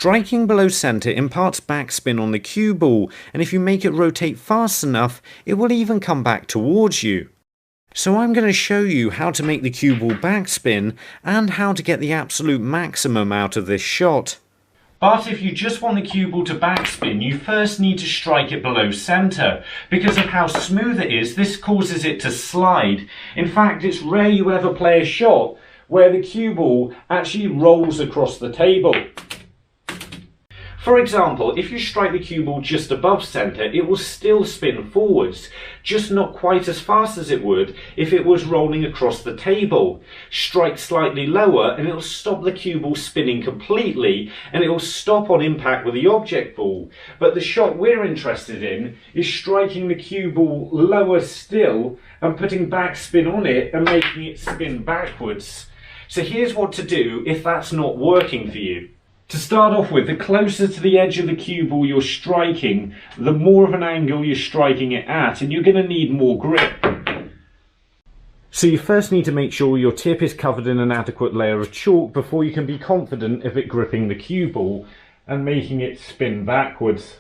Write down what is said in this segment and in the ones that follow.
Striking below center imparts backspin on the cue ball, and if you make it rotate fast enough, it will even come back towards you. So I'm going to show you how to make the cue ball backspin and how to get the absolute maximum out of this shot. But if you just want the cue ball to backspin, you first need to strike it below center. Because of how smooth it is, this causes it to slide. In fact, it's rare you ever play a shot where the cue ball actually rolls across the table. For example, if you strike the cue ball just above centre, it will still spin forwards, just not quite as fast as it would if it was rolling across the table. Strike slightly lower and it will stop the cue ball spinning completely, and it will stop on impact with the object ball. But the shot we're interested in is striking the cue ball lower still and putting backspin on it and making it spin backwards. So here's what to do if that's not working for you. To start off with, the closer to the edge of the cue ball you're striking, the more of an angle you're striking it at, and you're going to need more grip. So you first need to make sure your tip is covered in an adequate layer of chalk before you can be confident of it gripping the cue ball and making it spin backwards.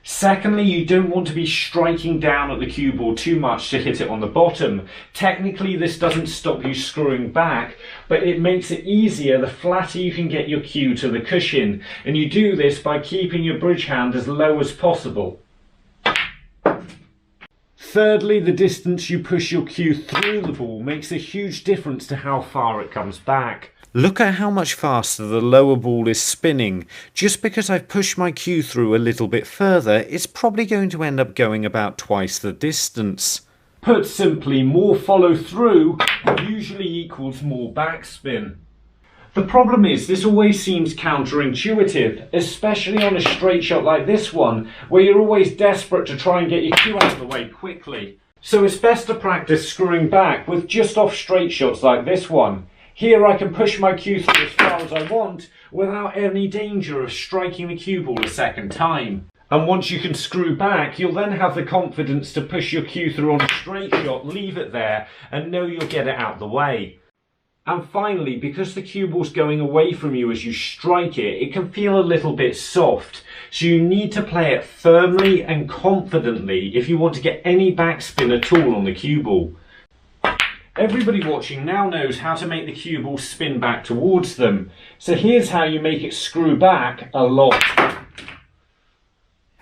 Secondly, you don't want to be striking down at the cue ball too much to hit it on the bottom. Technically, this doesn't stop you screwing back, but it makes it easier the flatter you can get your cue to the cushion. And you do this by keeping your bridge hand as low as possible. Thirdly, the distance you push your cue through the ball makes a huge difference to how far it comes back. Look at how much faster the lower ball is spinning. Just because I've pushed my cue through a little bit further, it's probably going to end up going about twice the distance. Put simply, more follow through usually equals more backspin. The problem is this always seems counterintuitive, especially on a straight shot like this one, where you're always desperate to try and get your cue out of the way quickly. So it's best to practice screwing back with just off straight shots like this one. Here I can push my cue through as far as I want without any danger of striking the cue ball a second time. And once you can screw back, you'll then have the confidence to push your cue through on a straight shot, leave it there, and know you'll get it out the way. And finally, because the cue ball's going away from you as you strike it, it can feel a little bit soft. So you need to play it firmly and confidently if you want to get any backspin at all on the cue ball. Everybody watching now knows how to make the cue ball spin back towards them. So here's how you make it screw back a lot.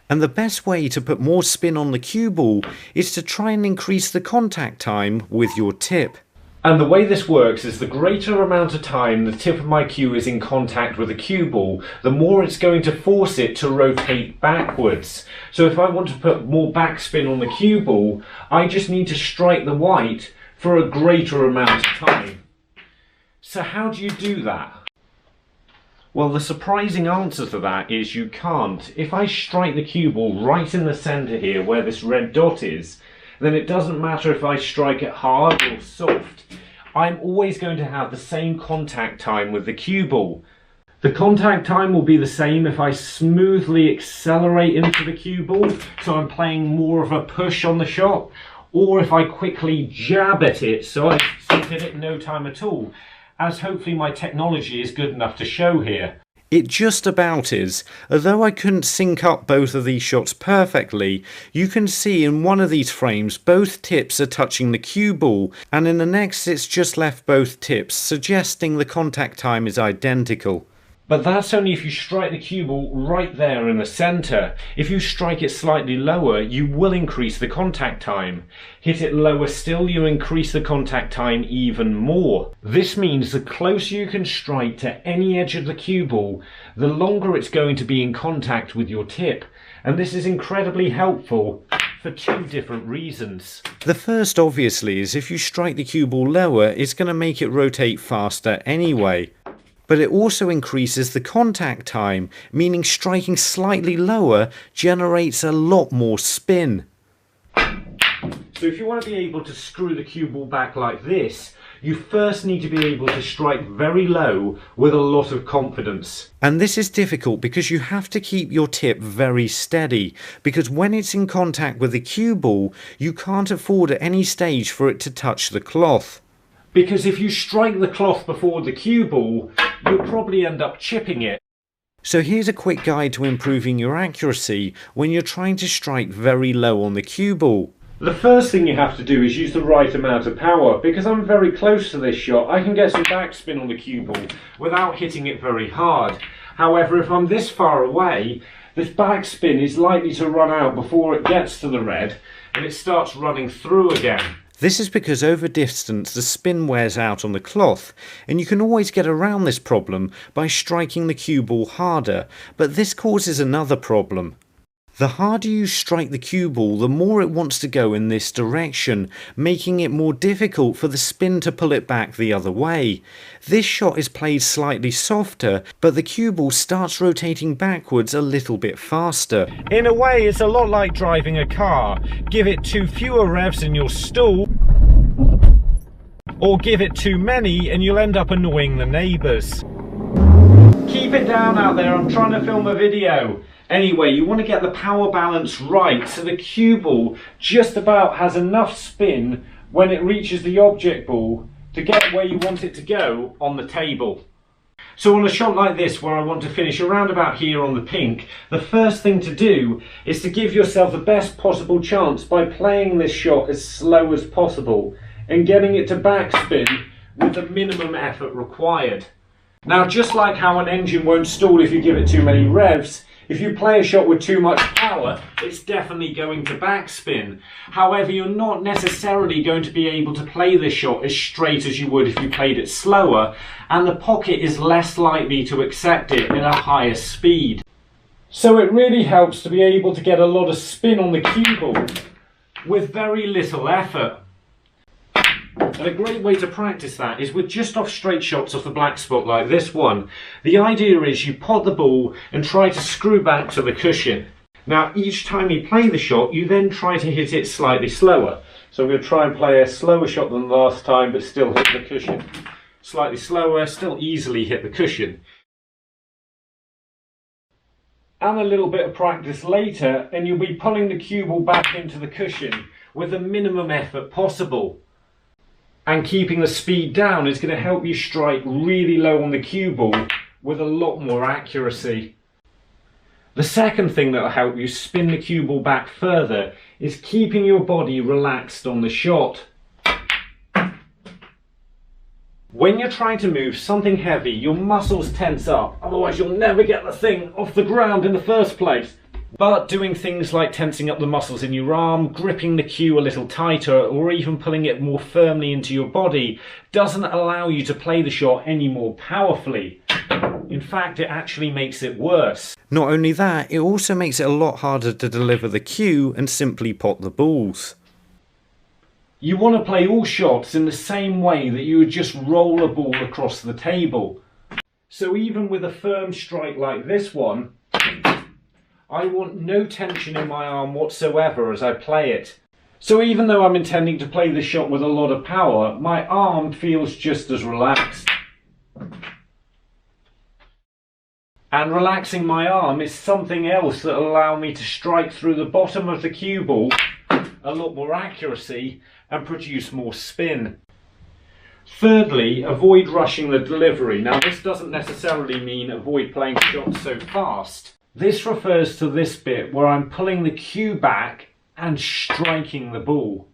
And the best way to put more spin on the cue ball is to try and increase the contact time with your tip. And the way this works is the greater amount of time the tip of my cue is in contact with the cue ball, the more it's going to force it to rotate backwards. So if I want to put more backspin on the cue ball, I just need to strike the white for a greater amount of time. So how do you do that? Well, the surprising answer to that is you can't. If I strike the cue ball right in the centre here where this red dot is, then it doesn't matter if I strike it hard or soft. I'm always going to have the same contact time with the cue ball. The contact time will be the same if I smoothly accelerate into the cue ball, so I'm playing more of a push on the shot, or if I quickly jab at it, so I sink it in no time at all, as hopefully my technology is good enough to show here. It just about is. Although I couldn't sync up both of these shots perfectly, you can see in one of these frames both tips are touching the cue ball, and in the next it's just left both tips, suggesting the contact time is identical. But that's only if you strike the cue ball right there in the centre. If you strike it slightly lower, you will increase the contact time. Hit it lower still, you increase the contact time even more. This means the closer you can strike to any edge of the cue ball, the longer it's going to be in contact with your tip. And this is incredibly helpful for two different reasons. The first, obviously, is if you strike the cue ball lower, it's going to make it rotate faster anyway. But it also increases the contact time, meaning striking slightly lower generates a lot more spin. So if you want to be able to screw the cue ball back like this, you first need to be able to strike very low with a lot of confidence. And this is difficult because you have to keep your tip very steady, because when it's in contact with the cue ball, you can't afford at any stage for it to touch the cloth. because if you strike the cloth before the cue ball, you'll probably end up chipping it. So here's a quick guide to improving your accuracy when you're trying to strike very low on the cue ball. The first thing you have to do is use the right amount of power. Because I'm very close to this shot, I can get some backspin on the cue ball without hitting it very hard. However, if I'm this far away, this backspin is likely to run out before it gets to the red and it starts running through again. This is because over distance the spin wears out on the cloth, and you can always get around this problem by striking the cue ball harder, but this causes another problem. The harder you strike the cue ball, the more it wants to go in this direction, making it more difficult for the spin to pull it back the other way. This shot is played slightly softer, but the cue ball starts rotating backwards a little bit faster. In a way, it's a lot like driving a car. Give it too fewer revs and you'll stall, or give it too many and you'll end up annoying the neighbours. Keep it down out there, I'm trying to film a video. Anyway, you want to get the power balance right so the cue ball just about has enough spin when it reaches the object ball to get where you want it to go on the table. So on a shot like this, where I want to finish around about here on the pink, the first thing to do is to give yourself the best possible chance by playing this shot as slow as possible and getting it to backspin with the minimum effort required. Now, just like how an engine won't stall if you give it too many revs, if you play a shot with too much power, it's definitely going to backspin. However, you're not necessarily going to be able to play this shot as straight as you would if you played it slower, and the pocket is less likely to accept it at a higher speed. So it really helps to be able to get a lot of spin on the cue ball with very little effort. And a great way to practice that is with just off straight shots off the black spot like this one. The idea is you pot the ball and try to screw back to the cushion. Now each time you play the shot, you then try to hit it slightly slower. So I'm going to try and play a slower shot than last time, but still hit the cushion. Slightly slower, still easily hit the cushion. And a little bit of practice later and you'll be pulling the cue ball back into the cushion with the minimum effort possible. And keeping the speed down is going to help you strike really low on the cue ball with a lot more accuracy. The second thing that will help you spin the cue ball back further is keeping your body relaxed on the shot. When you're trying to move something heavy, your muscles tense up, otherwise you'll never get the thing off the ground in the first place. But doing things like tensing up the muscles in your arm, gripping the cue a little tighter, or even pulling it more firmly into your body doesn't allow you to play the shot any more powerfully. In fact, it actually makes it worse. Not only that, it also makes it a lot harder to deliver the cue and simply pot the balls. You want to play all shots in the same way that you would just roll a ball across the table. So even with a firm strike like this one, I want no tension in my arm whatsoever as I play it. So even though I'm intending to play the shot with a lot of power, my arm feels just as relaxed. And relaxing my arm is something else that will allow me to strike through the bottom of the cue ball a lot more accuracy and produce more spin. Thirdly, avoid rushing the delivery. Now this doesn't necessarily mean avoid playing shots so fast. This refers to this bit where I'm pulling the cue back and striking the ball.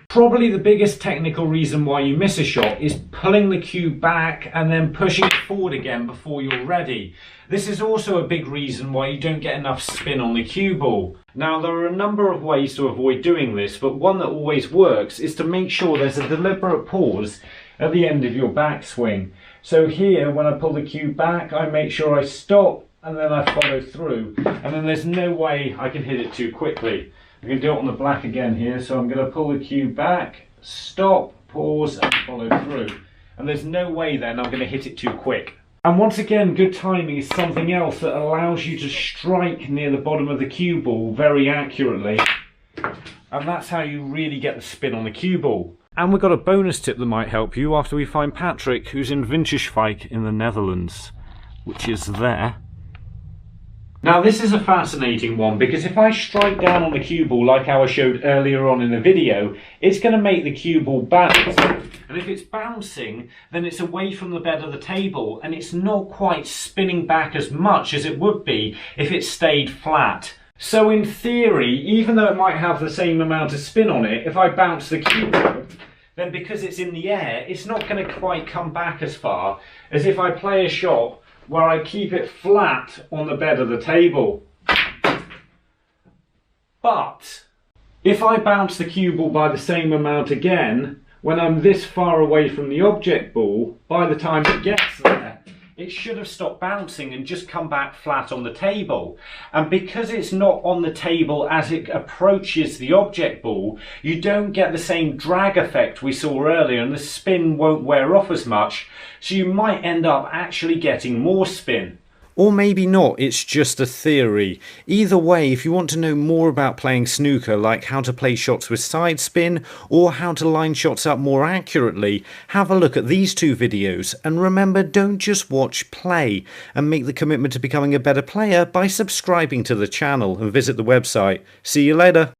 Probably the biggest technical reason why you miss a shot is pulling the cue back and then pushing it forward again before you're ready. This is also a big reason why you don't get enough spin on the cue ball. Now there are a number of ways to avoid doing this, but one that always works is to make sure there's a deliberate pause at the end of your backswing. So here, when I pull the cue back, I make sure I stop and then I follow through, and then there's no way I can hit it too quickly. I'm going to do it on the black again here, so I'm going to pull the cue back, stop, pause and follow through, and there's no way then I'm going to hit it too quick. And once again, good timing is something else that allows you to strike near the bottom of the cue ball very accurately, and that's how you really get the spin on the cue ball. And we've got a bonus tip that might help you after we find Patrick, who's in Winterswijk in the Netherlands, which is there. Now this is a fascinating one, because if I strike down on the cue ball like how I showed earlier on in the video, it's going to make the cue ball bounce. And if it's bouncing, then it's away from the bed of the table and it's not quite spinning back as much as it would be if it stayed flat. So in theory, even though it might have the same amount of spin on it, if I bounce the cue ball, then because it's in the air, it's not going to quite come back as far as if I play a shot where I keep it flat on the bed of the table. But if I bounce the cue ball by the same amount again, when I'm this far away from the object ball, by the time it gets there, it should have stopped bouncing and just come back flat on the table. And because it's not on the table as it approaches the object ball, you don't get the same drag effect we saw earlier, and the spin won't wear off as much, so you might end up actually getting more spin. Or maybe not, it's just a theory. Either way, if you want to know more about playing snooker, like how to play shots with side spin or how to line shots up more accurately, have a look at these two videos. And remember, don't just watch, play, and make the commitment to becoming a better player by subscribing to the channel and visit the website. See you later.